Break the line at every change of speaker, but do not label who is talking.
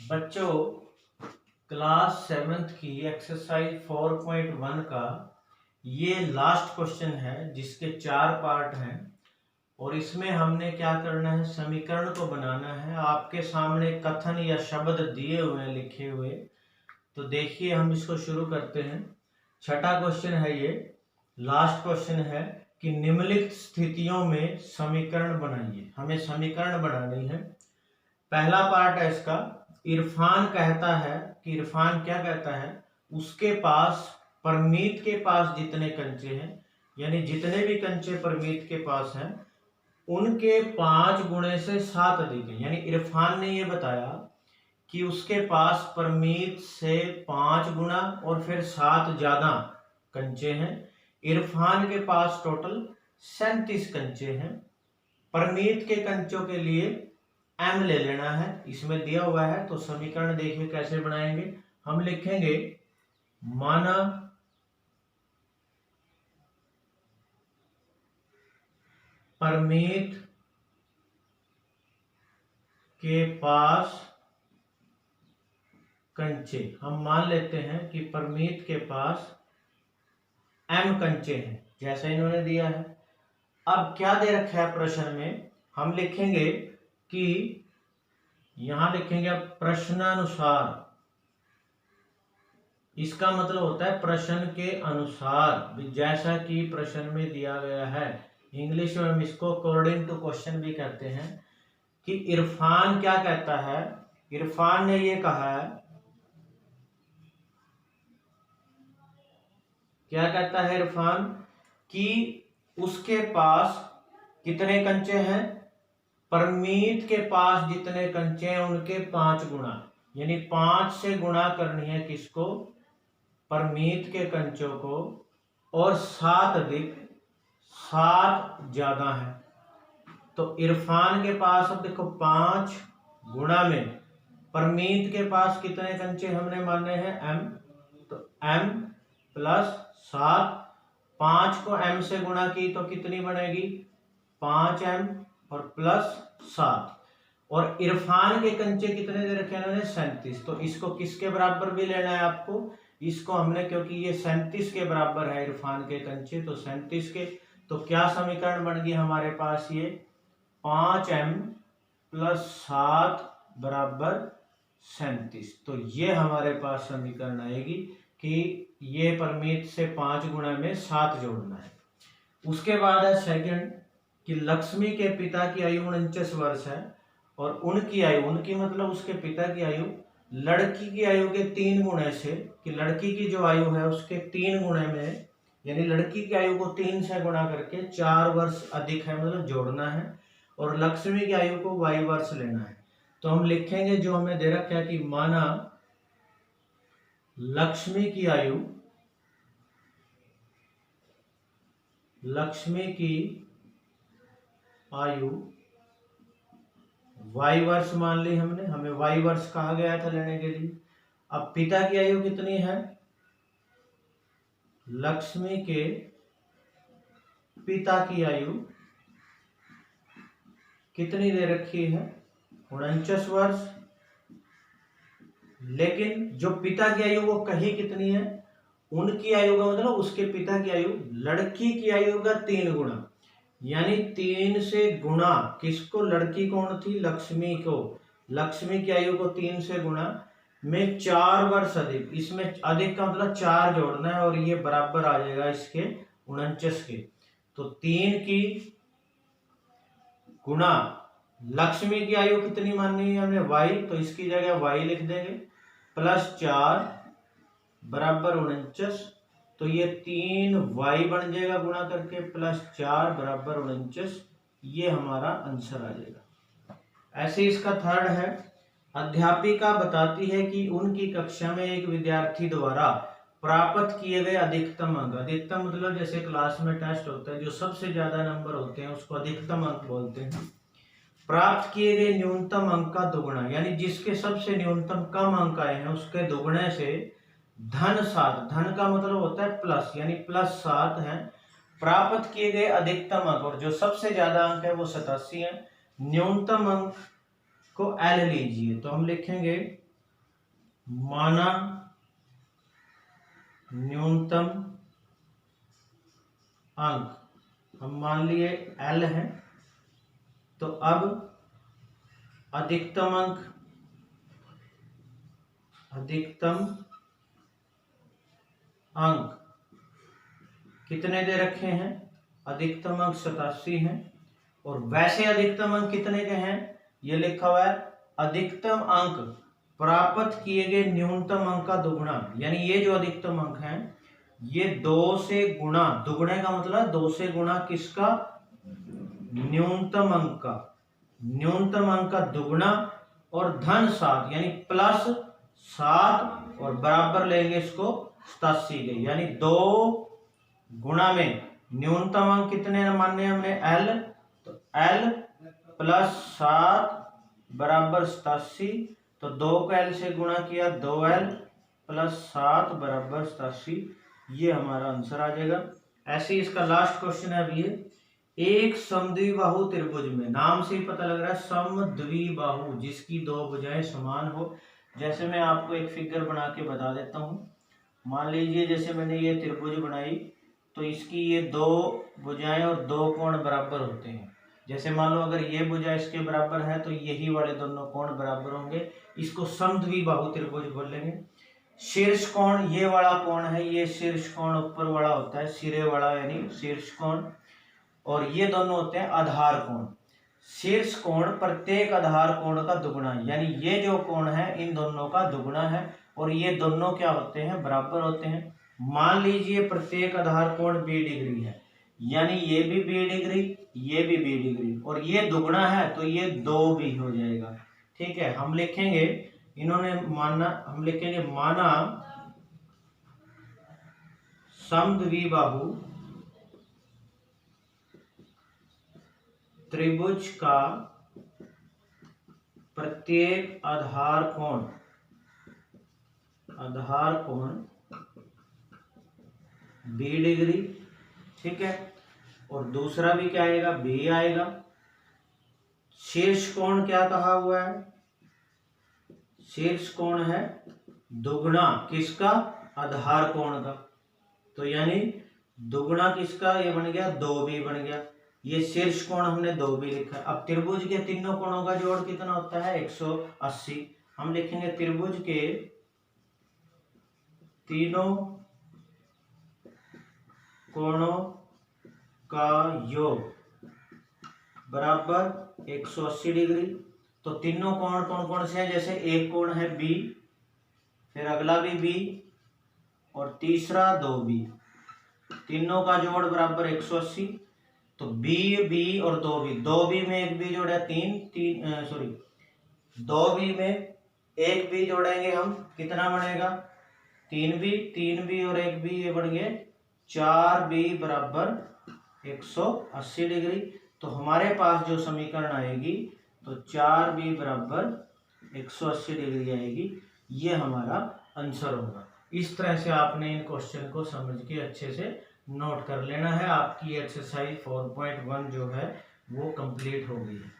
बच्चों, class 7th की exercise 4.1 का ये लास्ट क्वेश्चन है जिसके 4 पार्ट हैं और इसमें हमने क्या करना है, समीकरण को बनाना है। आपके सामने कथन या शब्द दिए हुए हैं लिखे हुए, तो देखिए हम इसको शुरू करते हैं। छठा क्वेश्चन है, ये लास्ट क्वेश्चन है कि निम्नलिखित स्थितियों में समीकरण बनाइए। हमें समीकरण बनानी है। पहला पार्ट है इसका, इरफान कहता है कि इरफान क्या कहता है, उसके पास परमीत के पास जितने कंचे हैं, यानी जितने भी कंचे परमीत के पास हैं उनके 5 गुणे से 7 अधिक हैं। यानी इरफान ने ये बताया कि उसके पास परमीत से 5 गुना और फिर 7 ज्यादा कंचे हैं। इरफान के पास टोटल 37 कंचे हैं। परमीत के कंचों के लिए m ले लेना है, इसमें दिया हुआ है। तो समीकरण देखिए कैसे बनाएंगे। हम लिखेंगे माना परमीत के पास कंचे, हम मान लेते हैं कि परमीत के पास m कंचे हैं जैसा इन्होंने दिया है। अब क्या दे रखा है प्रश्न में, हम लिखेंगे कि यहां लिखेंगे अब प्रश्नानुसार। इसका मतलब होता है प्रश्न के अनुसार, जैसा कि प्रश्न में दिया गया है। इंग्लिश में हम इसको अकॉर्डिंग टू क्वेश्चन भी कहते हैं। कि इरफान क्या कहता है, इरफान ने ये कहा है, क्या कहता है इरफान, कि उसके पास कितने कंचे हैं, परमीत के पास जितने कंचे हैं उनके 5 गुना, यानी 5 से गुणा करनी है किसको, परमीत के कंचों को, और 7 अधिक 7 ज्यादा है। तो इरफान के पास अब देखो 5 गुणा में परमीत के पास कितने कंचे हमने माने हैं, m, तो m प्लस 7, 5 को m से गुणा की तो कितनी बनेगी, 5m और प्लस 7। और इरफान के कंचे कितने दे रखे हैं इन्होंने, 37। तो इसको किसके बराबर भी लेना है आपको, इसको हमने, क्योंकि ये 37 के बराबर है इरफान के कंचे, तो 37 के। तो क्या समीकरण बन गई हमारे पास, ये 5m प्लस 7 बराबर 37। तो ये हमारे पास समीकरण आएगी कि ये परमीत से 5 गुणा में 7 जोड़ना है। उसके बाद है सेकंड, कि लक्ष्मी के पिता की आयु 49 वर्ष है और उनकी आयु, उनकी मतलब उसके पिता की आयु लड़की की आयु के 3 गुणे से, कि लड़की की जो आयु है उसके 3 गुणे में, यानी लड़की की आयु को 3 से गुणा करके 4 वर्ष अधिक है, मतलब जोड़ना है। और लक्ष्मी की आयु को y वर्ष लेना है। तो हम लिखेंगे जो हमें दे रखा है कि माना लक्ष्मी की आयु, लक्ष्मी की आयु y वर्ष मान ली हमने, हमें y वर्ष कहा गया था लेने के लिए। अब पिता की आयु कितनी है, लक्ष्मी के पिता की आयु कितनी दे रखी है, 49 वर्ष। लेकिन जो पिता की आयु वो कही कितनी है, उनकी आयु का मतलब उसके पिता की आयु लड़की की आयु का 3 गुना, यानी 3 से गुणा किसको, लड़की कौन थी, लक्ष्मी को, लक्ष्मी की आयु को 3 से गुणा में 4 वर्ष अधिक, इसमें अधिक का मतलब 4 जोड़ना है और ये बराबर आ जाएगा इसके 49 के। तो 3 की गुणा लक्ष्मी की आयु कितनी माननी है हमने, y, तो इसकी जगह y लिख देंगे, प्लस 4 बराबर 49। तो ये 3y बन जाएगा गुणा करके, प्लस 4 बराबर 49। ये हमारा आंसर आ जाएगा। ऐसे इसका थर्ड है, अध्यापिका बताती है कि उनकी कक्षा में एक विद्यार्थी द्वारा प्राप्त किए गए अधिकतम अंक, अधिकतम मतलब जैसे क्लास में टेस्ट होता है जो सबसे ज्यादा नंबर होते हैं उसको अधिकतम अंक बोलते हैं। प्राप्त किए गए न्यूनतम अंक का दुगुना, यानी जिसके सबसे न्यूनतम कम अंक आए हैं उसके दुगुने से धन 7, धन का मतलब होता है प्लस, यानी प्लस 7 है। प्राप्त किए गए अधिकतम अंक, और जो सबसे ज्यादा अंक है वो 87 है। न्यूनतम अंक को L लीजिए, तो हम लिखेंगे माना न्यूनतम अंक हम मान लिए L है, तो अब अधिकतम अंक कितने दे रखे हैं? अधिकतम अंक 87 हैं। और वैसे अधिकतम अंक कितने के हैं? ये लिखा हुआ है अधिकतम अंक प्राप्त किए गए न्यूनतम अंक का दुगुना। यानी ये जो अधिकतम अंक है ये 2 से गुणा, दुगुने का मतलब 2 से गुणा किसका? न्यूनतम अंक का। न्यूनतम अंक का दुगुना और धन 7 यानी प्लस 7 और बराबर लेंगे इसको 87 के। यानी 2 गुणा में न्यूनतम अंक कितने मानने हमने? L, तो L प्लस 7 बराबर 87। तो 2 का L से गुणा किया 2L प्लस 7 बराबर 87। ये हमारा आंसर आ जाएगा। ऐसे ही इसका लास्ट क्वेश्चन है अभी ये। एक समद्विबाहु त्रिभुज में, नाम से ही पता लग रहा है समद्विबाहु, जिसकी 2 भुजाएं समान हो। जैसे मैं आपको एक फिगर बना के बता देता हूँ। मान लीजिए जैसे मैंने ये त्रिभुज बनाई, तो इसकी ये 2 भुजाएं और 2 कोण बराबर होते हैं। जैसे मान लो अगर ये भुजा इसके बराबर है तो यही वाले दोनों कोण बराबर होंगे। इसको समद्विबाहु त्रिभुज बोलेंगे। शीर्ष कोण ये वाला कोण है, ये शीर्ष कोण ऊपर वाला होता है, सिरे वाला यानी शीर्ष कोण। और ये दोनों होते हैं आधार कोण। शीर्ष कोण प्रत्येक आधार कोण का दुगुना, यानी ये जो कोण है इन दोनों का दुगुना है। और ये दोनों क्या होते हैं? बराबर होते हैं। मान लीजिए प्रत्येक आधार कोण 20 डिग्री है, यानी ये भी 20 डिग्री, ये भी 20 डिग्री, और ये दुगुना है तो ये 2 भी हो जाएगा। ठीक है, हम लिखेंगे, इन्होंने माना, हम लिखेंगे माना समद्विबाहु त्रिभुज का प्रत्येक आधार कोण 20 डिग्री। ठीक है, और दूसरा भी क्या आएगा? B आएगा। शीर्ष कोण क्या कहा हुआ है? शीर्ष कोण है दुगुना किसका? आधार कोण का। तो यानी दुगुना किसका? ये बन गया 2B बन गया। ये शीर्ष कोण हमने 2B लिखा है। अब त्रिभुज के तीनों कोणों का जोड़ कितना होता है? 180। हम लिखेंगे त्रिभुज के तीनों कोणों का योग बराबर 180 डिग्री। तो तीनों कोण कौन कौन से हैं? जैसे एक कोण है B, फिर अगला भी B और तीसरा 2B। तीनों का जोड़ बराबर 180। तो B और 2B, 2B में एक B जोड़ा 2B में एक B जोड़ेंगे हम, कितना बनेगा? 3B और एक B, ये बन गए 4B बराबर 180 डिग्री। तो हमारे पास जो समीकरण आएगी तो 4B बराबर 180 डिग्री आएगी। ये हमारा आंसर होगा। इस तरह से आपने इन क्वेश्चन को समझ के अच्छे से नोट कर लेना है। आपकी एक्सरसाइज 4.1 जो है वो कंप्लीट हो गई है।